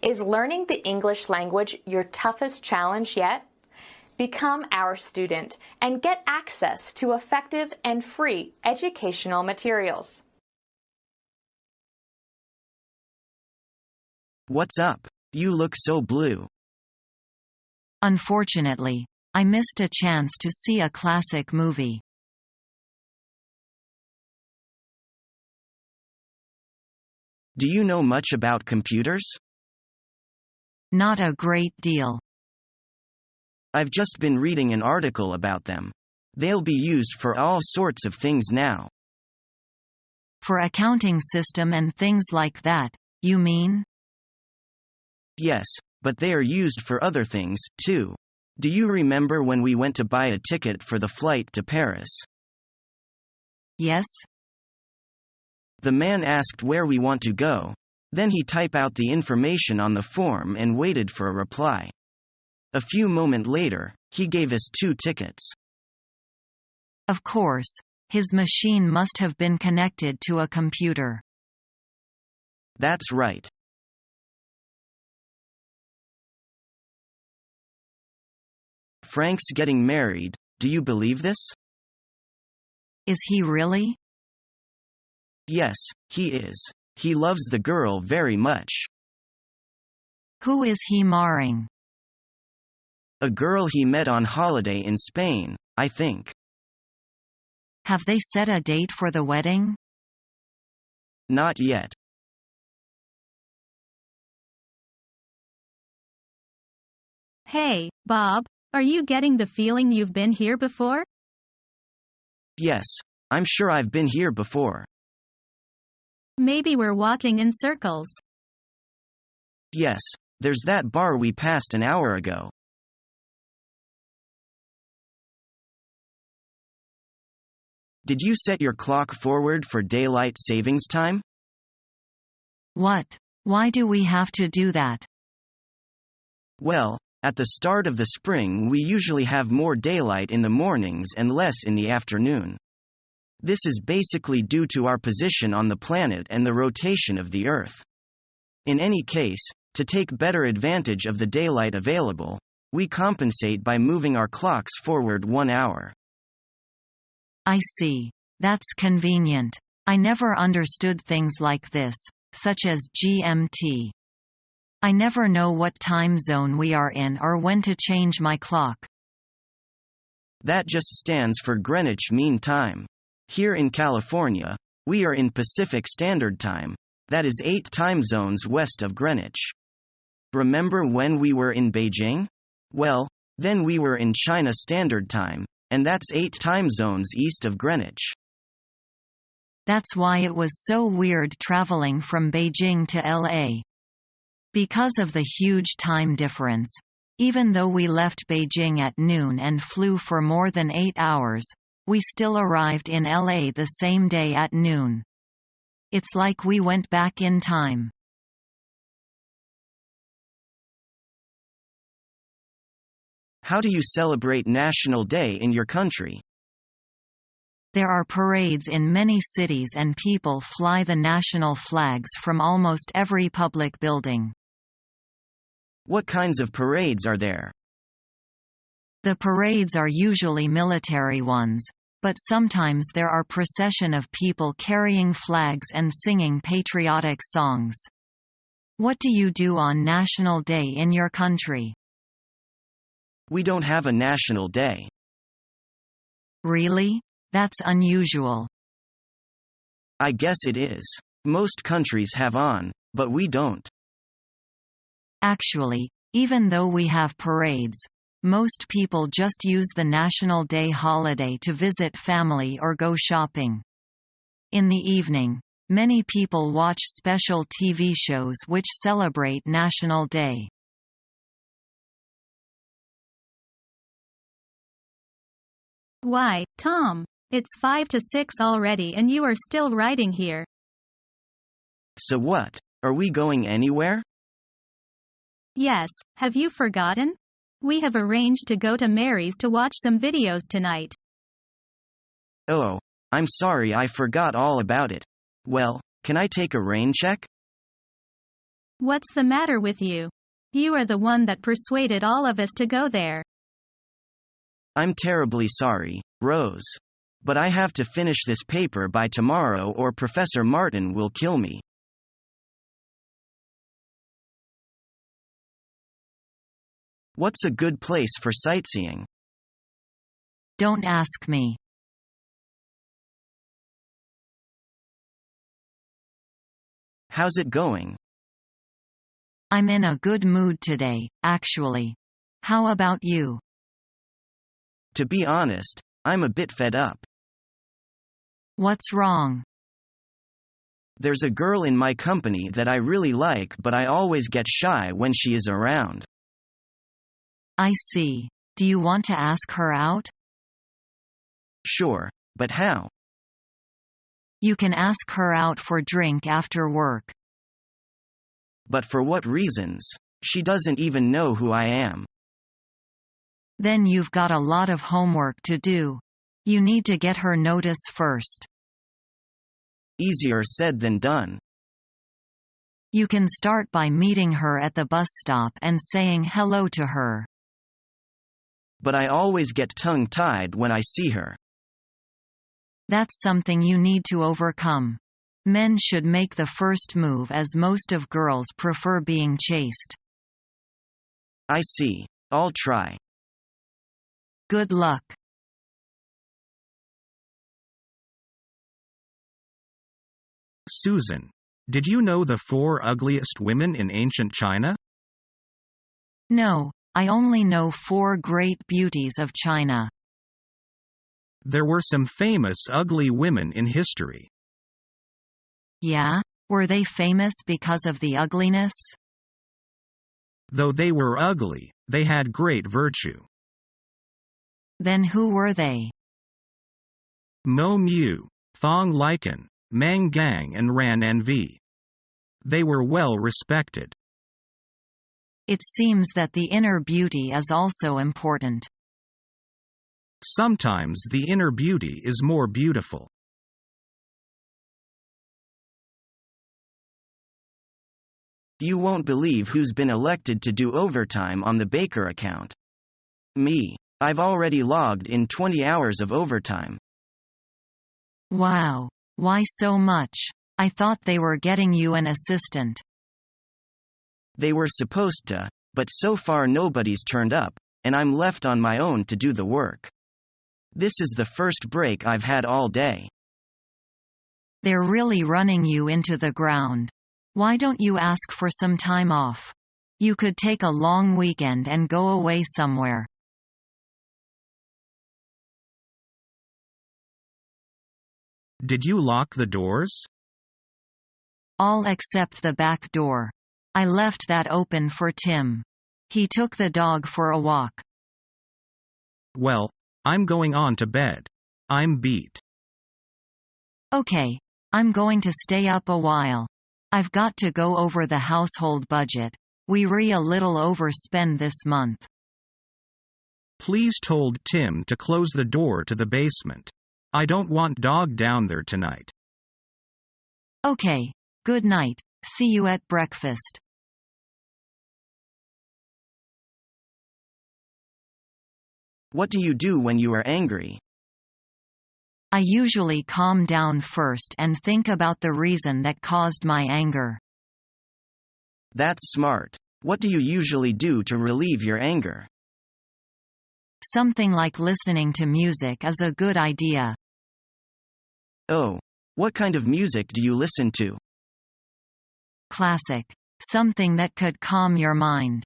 Is learning the English language your toughest challenge yet? Become our student and get access to effective and free educational materials. What's up? You look so blue. Unfortunately, I missed a chance to see a classic movie. Do you know much about computers? Not a great deal. I've just been reading an article about them. They'll be used for all sorts of things now. For accounting system and things like that, you mean? Yes, but they are used for other things, too. Do you remember when we went to buy a ticket for the flight to Paris? Yes. The man asked where we want to go. Then he typed out the information on the form and waited for a reply. A few moments later, he gave us 2 tickets. Of course, his machine must have been connected to a computer. That's right. Frank's getting married, do you believe this? Is he really? Yes, he is. He loves the girl very much. Who is he marrying? A girl he met on holiday in Spain, I think. Have they set a date for the wedding? Not yet. Hey, Bob, are you getting the feeling you've been here before? Yes, I'm sure I've been here before. Maybe we're walking in circles. Yes, there's that bar we passed an hour ago. Did you set your clock forward for daylight savings time? What? Why do we have to do that? Well, at the start of the spring we usually have more daylight in the mornings and less in the afternoon. This is basically due to our position on the planet and the rotation of the Earth. In any case, to take better advantage of the daylight available, we compensate by moving our clocks forward 1 hour. I see. That's convenient. I never understood things like this, such as GMT. I never know what time zone we are in or when to change my clock. That just stands for Greenwich Mean Time. Here in California, we are in Pacific Standard Time, that is 8 time zones west of Greenwich. Remember when we were in Beijing? Well, then we were in China Standard Time, and that's 8 time zones east of Greenwich. That's why it was so weird traveling from Beijing to LA. Because of the huge time difference, even though we left Beijing at noon and flew for more than 8 hours, we still arrived in LA the same day at noon. It's like we went back in time. How do you celebrate National Day in your country? There are parades in many cities and people fly the national flags from almost every public building. What kinds of parades are there? The parades are usually military ones, but sometimes there are procession of people carrying flags and singing patriotic songs. What do you do on National Day in your country? We don't have a national day. Really? That's unusual. I guess it is. Most countries have on, but we don't. Actually, even though we have parades, most people just use the National Day holiday to visit family or go shopping. In the evening, many people watch special TV shows which celebrate National Day. Why, Tom? It's 5 to 6 already and you are still writing here. So what? Are we going anywhere? Yes, have you forgotten? We have arranged to go to Mary's to watch some videos tonight. Oh, I'm sorry, I forgot all about it. Well, can I take a rain check? What's the matter with you? You are the one that persuaded all of us to go there. I'm terribly sorry, Rose. But I have to finish this paper by tomorrow or Professor Martin will kill me. What's a good place for sightseeing? Don't ask me. How's it going? I'm in a good mood today, actually. How about you? To be honest, I'm a bit fed up. What's wrong? There's a girl in my company that I really like, but I always get shy when she is around. I see. Do you want to ask her out? Sure, but how? You can ask her out for drink after work. But for what reasons? She doesn't even know who I am. Then you've got a lot of homework to do. You need to get her notice first. Easier said than done. You can start by meeting her at the bus stop and saying hello to her. But I always get tongue-tied when I see her. That's something you need to overcome. Men should make the first move as most of girls prefer being chased. I see. I'll try. Good luck. Susan, did you know the 4 ugliest women in ancient China? No, I only know 4 great beauties of China. There were some famous ugly women in history. Yeah? Were they famous because of the ugliness? Though they were ugly, they had great virtue. Then who were they? Mo Mu, Thong Lycan, Mang Gang and Ran Nv. They were well respected. It seems that the inner beauty is also important. Sometimes the inner beauty is more beautiful. You won't believe who's been elected to do overtime on the Baker account. Me. I've already logged in 20 hours of overtime. Wow. Why so much? I thought they were getting you an assistant. They were supposed to, but so far nobody's turned up, and I'm left on my own to do the work. This is the first break I've had all day. They're really running you into the ground. Why don't you ask for some time off? You could take a long weekend and go away somewhere. Did you lock the doors? All except the back door. I left that open for Tim. He took the dog for a walk. Well, I'm going on to bed. I'm beat. Okay. I'm going to stay up a while. I've got to go over the household budget. We a little overspend this month. Please told Tim to close the door to the basement. I don't want dog down there tonight. Okay. Good night. See you at breakfast. What do you do when you are angry? I usually calm down first and think about the reason that caused my anger. That's smart. What do you usually do to relieve your anger? Something like listening to music is a good idea. Oh, what kind of music do you listen to? Classic. Something that could calm your mind.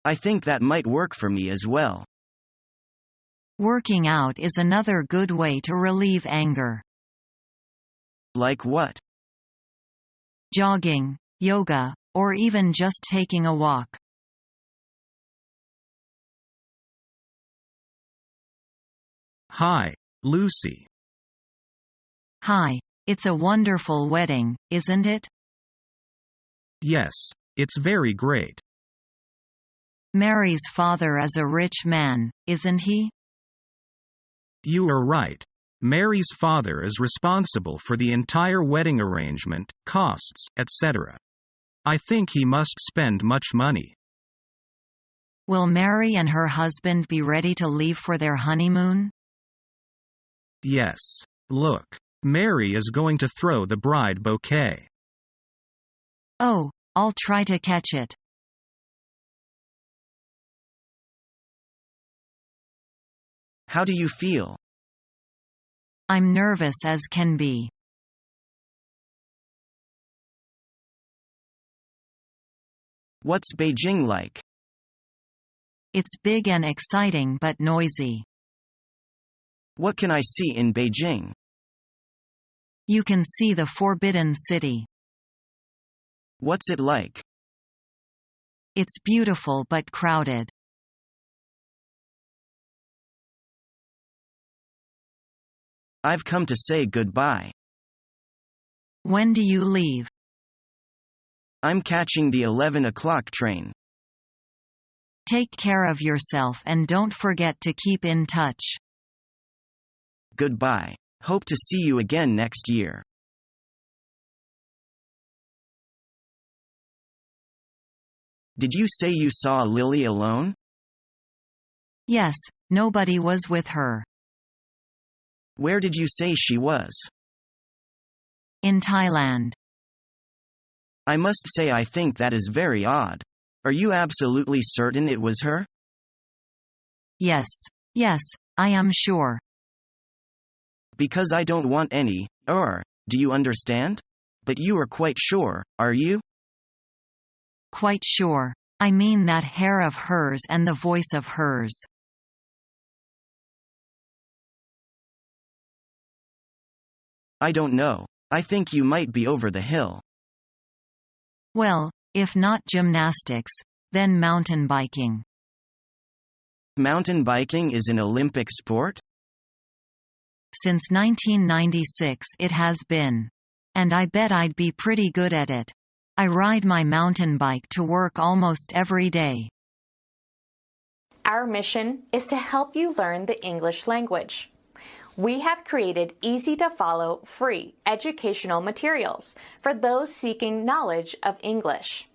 I think that might work for me as well. Working out is another good way to relieve anger. Like what? Jogging, yoga, or even just taking a walk. Hi, Lucy. Hi. It's a wonderful wedding, isn't it? Yes, it's very great. Mary's father is a rich man, isn't he? You are right. Mary's father is responsible for the entire wedding arrangement, costs, etc. I think he must spend much money. Will Mary and her husband be ready to leave for their honeymoon? Yes. Look. Mary is going to throw the bride bouquet. Oh, I'll try to catch it. How do you feel? I'm nervous as can be. What's Beijing like? It's big and exciting but noisy. What can I see in Beijing? You can see the Forbidden City. What's it like? It's beautiful but crowded. I've come to say goodbye. When do you leave? I'm catching the 11 o'clock train. Take care of yourself and don't forget to keep in touch. Goodbye. Hope to see you again next year. Did you say you saw Lily alone? Yes, nobody was with her. Where did you say she was? In Thailand. I must say I think that is very odd. Are you absolutely certain it was her? Yes. Yes, I am sure. Because I don't want any, do you understand? But you are quite sure, are you? Quite sure. I mean that hair of hers and the voice of hers. I don't know. I think you might be over the hill. Well, if not gymnastics, then mountain biking. Mountain biking is an Olympic sport? Since 1996 it has been. And I bet I'd be pretty good at it. I ride my mountain bike to work almost every day. Our mission is to help you learn the English language. We have created easy-to-follow, free educational materials for those seeking knowledge of English.